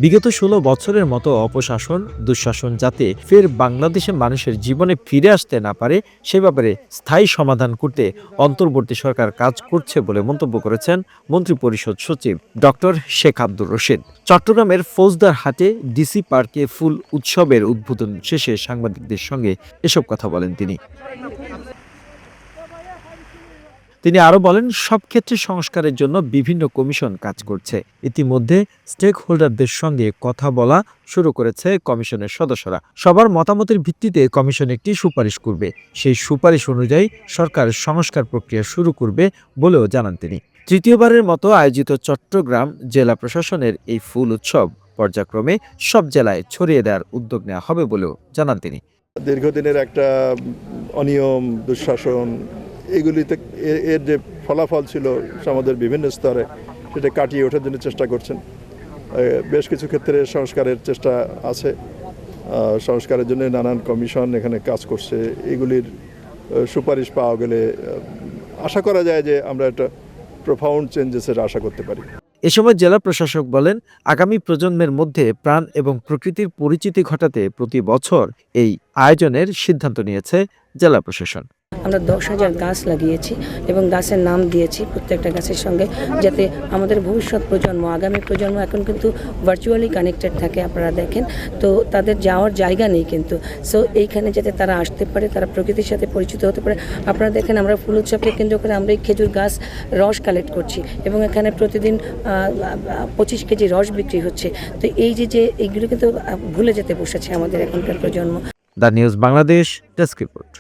বিগত ১৬ বছরের মতো অপশাসন দুঃশাসন যাতে ফের বাংলাদেশের মানুষের জীবনে ফিরে আসতে না পারে সে ব্যাপারে স্থায়ী সমাধান করতে অন্তর্বর্তী সরকার কাজ করছে বলে মন্তব্য করেছেন মন্ত্রিপরিষদ সচিব ডক্টর শেখ আব্দুর রশিদ। চট্টগ্রামের ফৌজদারহাটে ডিসি পার্কে ফুল উৎসবের উদ্বোধন শেষে সাংবাদিকদের সঙ্গে এসব কথা বলেন তিনি আরো বলেন, সব ক্ষেত্রে সংস্কারের জন্য বিভিন্ন কমিশন কাজ করছে। ইতিমধ্যে স্টেক হোল্ডারদের সঙ্গে কথা বলা শুরু করেছে কমিশনের সদস্যরা। সবার মতামতের ভিত্তিতে কমিশন একটি সুপারিশ করবে। সেই সুপারিশ অনুযায়ী সরকার সংস্কার প্রক্রিয়া শুরু করবে বলেও জানান তিনি। তৃতীয়বারের মতো আয়োজিত চট্টগ্রাম জেলা প্রশাসনের এই ফুল উৎসব পর্যায়ক্রমে সব জেলায় ছড়িয়ে দেওয়ার উদ্যোগ নেওয়া হবে বলেও জানান তিনি। দীর্ঘদিনের একটা অনিয়ম, দুঃশাসন, এগুলিতে এর যে ফলাফল ছিল সমাজের বিভিন্ন স্তরে সেটা কাটিয়ে ওঠার জন্য চেষ্টা করছেন। বেশ কিছু ক্ষেত্রে সংস্কারের চেষ্টা আছে। সংস্কারের জন্য নানান কমিশন এখানে কাজ করছে। এগুলির সুপারিশ পাওয়া গেলে আশা করা যায় যে আমরা একটা প্রফাউন্ড চেঞ্জেসের আশা করতে পারি। এ সময় জেলা প্রশাসক বলেন, আগামী প্রজন্মের মধ্যে প্রাণ এবং প্রকৃতির পরিচিতি ঘটাতে প্রতি বছর এই আয়োজনের সিদ্ধান্ত নিয়েছে জেলা প্রশাসন। আমরা 10,000 গাছ লাগিয়েছি এবং গাছের নাম দিয়েছি প্রত্যেকটা গাছের সঙ্গে, যাতে আমাদের ভবিষ্যৎ প্রজন্ম, আগামী প্রজন্ম এখন কিন্তু ভার্চুয়ালি কানেক্টেড থাকে। আপনারা দেখেন তো তাদের যাওয়ার জায়গা নেই কিন্তু, সো এইখানে যাতে তারা আসতে পারে, তারা প্রকৃতির সাথে পরিচিত হতে পারে। আপনারা দেখেন আমরা ফুল উৎসবকে কেন্দ্র করে আমরা এই খেজুর গাছ রস কালেক্ট করছি এবং এখানে প্রতিদিন 25 কেজি রস বিক্রি হচ্ছে। তো এই যে এইগুলো কিন্তু ভুলে যেতে বসেছে আমাদের এখনকার প্রজন্ম। The news Bangladesh desk report.